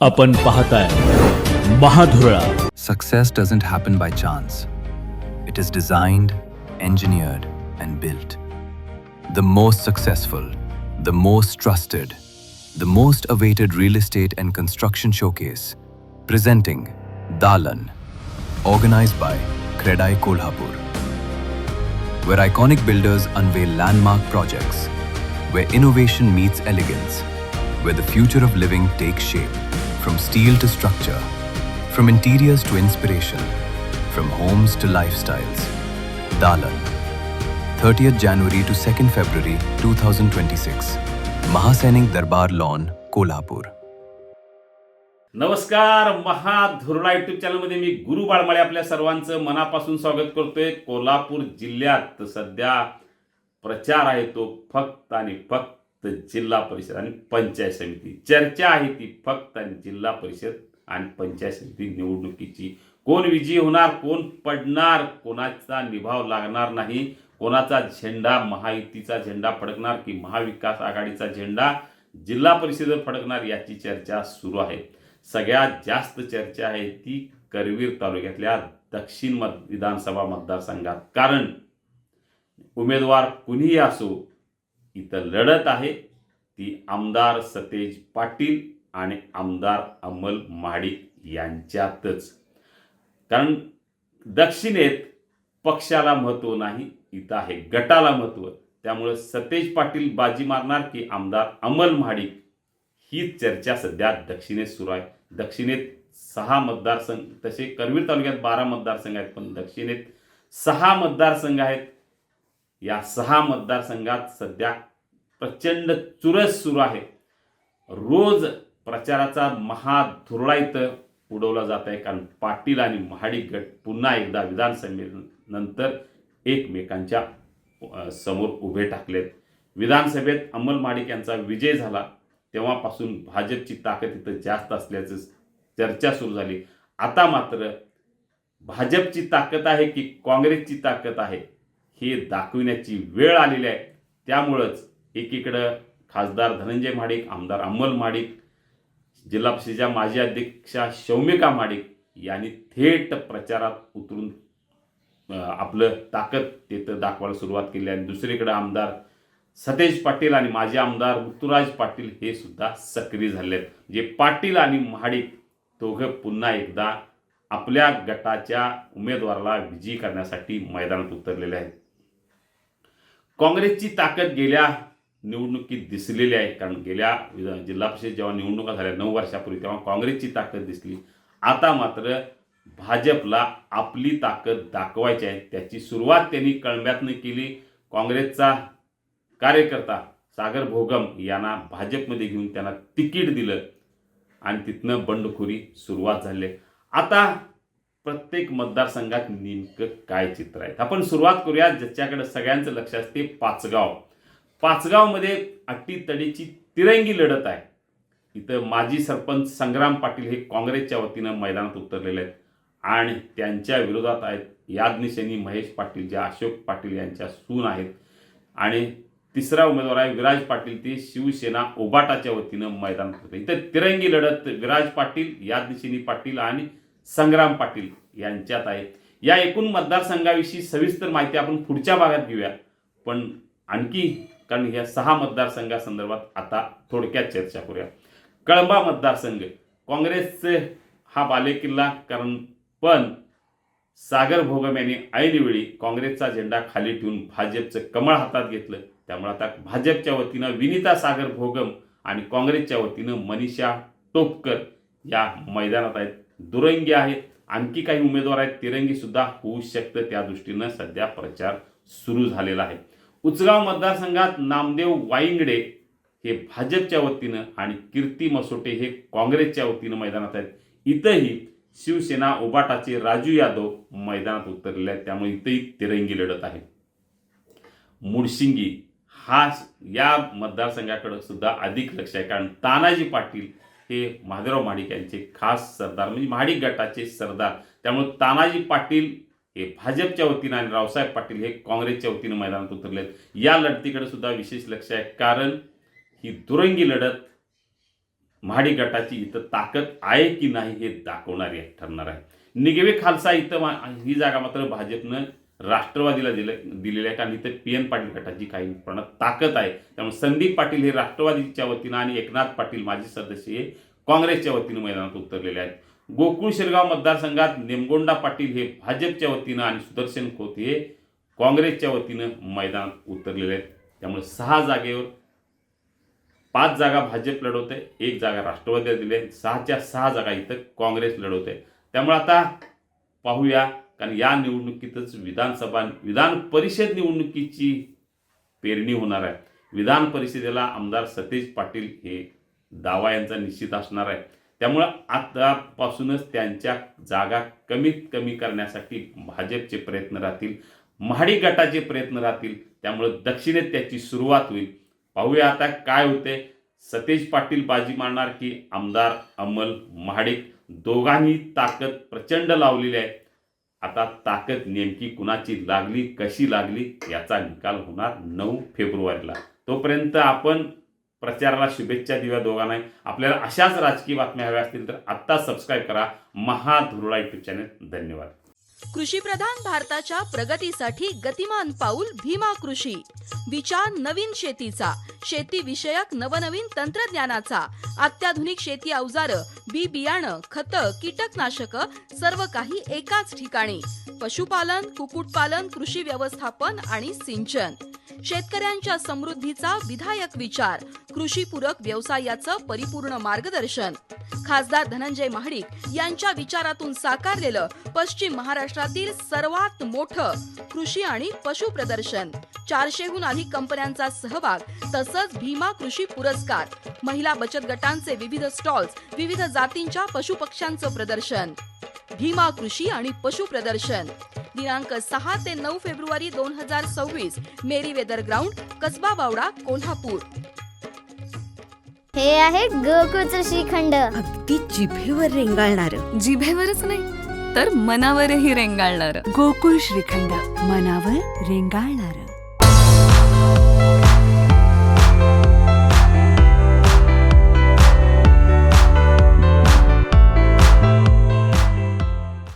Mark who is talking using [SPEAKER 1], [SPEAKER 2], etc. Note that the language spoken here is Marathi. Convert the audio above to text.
[SPEAKER 1] आपण पाहताय महाधुरळा.
[SPEAKER 2] Success doesn't happen by chance. It is designed, engineered, and built. The most successful, the most trusted, the most awaited real estate and construction showcase. Presenting Dalan, organized by Credai Kolhapur. Where iconic builders unveil landmark projects. Where innovation meets elegance. Where the future of living takes shape. From steel to structure. From interiors to inspiration. From homes to lifestyles. Dalan. 30th January to 2nd February 2026. Mahasainik Darbar Lawn, Kolhapur.
[SPEAKER 3] नमस्कार. महाधुरळा युट्यूब चॅनलमध्ये मी गुरु बाळमाळे आपल्या सर्वांचं मनापासून स्वागत करतोय. कोल्हापूर जिल्ह्यात सध्या प्रचार आहे तो फक्त आणि फक्त जिल्हा परिषद आणि पंचायत समिती. चर्चा आहे ती फक्त आणि जिल्हा परिषद आणि पंचायत समिती निवडणुकीची. कोण विजयी होणार, कोण पडणार, कोणाचा निभाव लागणार नाही, कोणाचा झेंडा महायुतीचा झेंडा फडकणार की महाविकास आघाडीचा झेंडा जिल्हा परिषदेवर फडकणार याची चर्चा सुरू आहे. सगळ्यात जास्त चर्चा आहे ती करवीर तालुक्यातल्या दक्षिण विधानसभा मतदारसंघात. कारण उमेदवार कुणीही असो इथं लढत आहे ती आमदार सतेज पाटील आणि आमदार अमल महाडिक यांच्यातच. कारण दक्षिणेत पक्षाला महत्त्व नाही, इथं आहे गटाला महत्त्व. त्यामुळे सतेज पाटील बाजी मारणार की आमदार अमल महाडिक ही चर्चा सध्या दक्षिणेत सुरू आहे. दक्षिणेत 6 मतदारसंघ, तसे करवीर तालुक्यात 12 मतदारसंघ आहेत, पण दक्षिणेत 6 मतदारसंघ आहेत. या 6 मतदारसंघात सध्या प्रचंड चुरस सुरू आहे. रोज प्रचाराचा महाधुरळा इथं उडवला जात आहे. कारण पाटील आणि महाडिक गट पुन्हा एकदा विधानसभेनंतर एकमेकांच्या समोर उभे टाकलेत. विधानसभेत अमल महाडिक यांचा विजय झाला तेव्हापासून भाजपची ताकद इथं जास्त असल्याचं चर्चा सुरू झाली. आता मात्र भाजपची ताकद आहे की काँग्रेसची ताकद आहे हे दाखविण्याची वेळ आलेली आहे. त्यामुळंच एकीकडं खासदार धनंजय महाडिक, आमदार अमल महाडिक, जिल्हा परिषदेच्या माजी अध्यक्षा शौमिका महाडिक यांनी थेट प्रचारात उतरून आपलं ताकद तिथं दाखवायला सुरुवात केली आहे. दुसरीकडे आमदार सतेज पाटील आणि माजी आमदार ऋतुराज पाटील हे सुद्धा सक्रिय झाले आहेत. जे पाटील आणि महाडिक दोघं पुन्हा एकदा आपल्या गटाच्या उमेदवाराला विजयी करण्यासाठी मैदानात उतरलेले आहेत. काँग्रेसची ताकद गेल्या निवडणुकीत दिसलेली आहे. कारण गेल्या जिल्हा परिषद जेव्हा निवडणुका झाल्या 9 वर्षापूर्वी तेव्हा काँग्रेसची ताकद दिसली. आता मात्र भाजपला आपली ताकद दाखवायची आहे. त्याची सुरुवात त्यांनी कळंब्यातनं केली. काँग्रेसचा कार्यकर्ता सागर भोगम यांना भाजपमध्ये घेऊन त्यांना तिकीट दिलं आणि तिथनं बंडखोरी सुरुवात झाली. आता प्रत्येक मतदारसंघात नेमकं काय चित्र आहे आपण सुरुवात करूया. ज्याच्याकडे सगळ्यांचं लक्ष असते पाचगाव. पाचगावमध्ये अट्टीतडीची तिरंगी लढत आहे. इथं माजी सरपंच संग्राम पाटील हे काँग्रेसच्या वतीनं मैदानात उतरलेले आहेत आणि त्यांच्या विरोधात आहेत याज्ञसेनी महेश पाटील, जे अशोक पाटील यांच्या सून आहेत. आणि तिसरा उमेदवार आहे विराज पाटील, ते शिवसेना उबाटाच्या वतीनं मैदानात उतरले. इथं तिरंगी लढत विराज पाटील, याज्ञसेनी पाटील आणि संग्राम पाटील यांच्यात आहे. या एकूण मतदारसंघाविषयी सविस्तर माहिती आपण पुढच्या भागात घेऊया. पण आणखी कारण या 6 मतदारसंघासंदर्भात आता थोडक्यात चर्चा करूया. कळंबा मतदारसंघ काँग्रेसचे हा बालेकिल्ला. कारण पण सागर भोगम यांनी ऐनवेळी काँग्रेसचा झेंडा खाली ठेवून भाजपचं कमळ हातात घेतलं. त्यामुळे आता भाजपच्या वतीनं विनिता सागर भोगम आणि काँग्रेसच्या वतीनं मनीषा टोपकर या मैदानात आहेत. दुरंगी आहेत, आणखी काही उमेदवार आहेत, तिरंगी सुद्धा होऊ शकतं. त्या दृष्टीनं सध्या प्रचार सुरू झालेला आहे. उचगाव मतदारसंघात नामदेव वाईंगडे हे भाजपच्या वतीनं आणि कीर्ती मसोटे हे काँग्रेसच्या वतीनं मैदानात आहेत. इथंही शिवसेना उबाटाचे राजू यादव मैदानात उतरलेले आहेत. त्यामुळे इथंही तिरंगी लढत आहे. मुडशिंगी हा या मतदारसंघाकडे सुद्धा अधिक लक्ष आहे. कारण तानाजी पाटील हे महादेवराव महाडिक यांचे खास सरदार, म्हणजे महाडिक गटाचे सरदार. त्यामुळे तानाजी पाटील हे भाजपच्या वतीनं आणि रावसाहेब पाटील हे काँग्रेसच्या वतीनं मैदानात उतरले आहेत. या लढतीकडे सुद्धा विशेष लक्ष आहे. कारण ही दुरंगी लढत महाडी गटाची इथं ताकद आहे की नाही हे दाखवणारी ठरणार आहे. निगवे खालसा इथं ही जागा मात्र भाजपनं राष्ट्रवादीला दिलेली आहे, कारण इथं PN पाटील गटाची काही प्रमाणात ताकद आहे. त्यामुळे संदीप पाटील हे राष्ट्रवादीच्या वतीनं आणि एकनाथ पाटील माजी सदस्य हे काँग्रेसच्या वतीनं मैदानात उतरलेले आहेत. गोकुळ शिरगाव मतदारसंघात निमगोंडा पाटील हे भाजपच्या वतीनं आणि सुदर्शन खोत हे काँग्रेसच्या वतीनं मैदानात उतरलेले आहेत. त्यामुळे 6 जागेवर 5 जागा भाजप लढवते, 1 जागा राष्ट्रवादीला दिली, 6च्या 6 जागा इथं काँग्रेस लढवते. त्यामुळे आता पाहूया, कारण या निवडणुकीतच विधान परिषद निवडणुकीची पेरणी होणार आहे. विधान परिषदेला आमदार सतेज पाटील हे दावा यांचा निश्चित असणार आहे. त्यामुळं आतापासूनच त्यांच्या जागा कमीत कमी करण्यासाठी भाजपचे प्रयत्न राहतील, महाडी गटाचे प्रयत्न राहतील. त्यामुळं दक्षिणेत त्याची सुरुवात होईल. पाहूया आता काय होते. सतेज पाटील बाजी मारणार की आमदार अमल महाडिक? दोघांनी ताकद प्रचंड लावलेली आहे. आता ताकद नेमकी कुणाची लागली, कशी लागली याचा निकाल होणार 9 फेब्रुवारीला. तोपर्यंत आपण प्रचाराला शुभेच्छा देऊया दोघांनाही. आपल्याला अशाच राजकीय बातम्या हव्या असतील तर आत्ता सबस्क्राईब करा महाधुरळा यूट्यूब चॅनल. धन्यवाद.
[SPEAKER 4] कृषीप्रधान भारताच्या प्रगतीसाठी गतिमान पाऊल भीमा कृषी. विचार नवीन शेतीचा, शेती विषयक नवनवीन तंत्रज्ञानाचा, अत्याधुनिक शेती अवजारं, बी बियाणं, खतं, कीटकनाशकं सर्व काही एकाच ठिकाणी. पशुपालन, कुक्कुटपालन, कृषी व्यवस्थापन आणि सिंचन. शेतकऱ्यांच्या समृद्धीचा विधायक विचार, कृषीपूरक व्यवसायाचं परिपूर्ण मार्गदर्शन. खासदार धनंजय महाडिक यांच्या विचारातून साकारलेलं पश्चिम महाराष्ट्रातील सर्वात मोठं कृषी आणि पशु प्रदर्शन. 400हून अधिक कंपन्यांचा सहभाग, तसंच भीमा कृषी पुरस्कार. महिला बचत गटांचे विविध स्टॉल्स, विविध जातींच्या पशुपक्ष्यांचं प्रदर्शन. भीमा कृषी आणि पशु प्रदर्शन दिनांक 6 ते 9 फेब्रुवारी 2026 मेरीवेदर ग्राउंड, कसबा बावडा, कोल्हापूर.
[SPEAKER 5] हे आहे गोकुळचं श्रीखंड.
[SPEAKER 6] अगदी जिभेवर रेंगाळणारं.
[SPEAKER 7] जिभेवरच नाही तर मनावरही रेंगाळणारं.
[SPEAKER 6] गोकुळ श्रीखंड, मनावर रेंगाळणारं.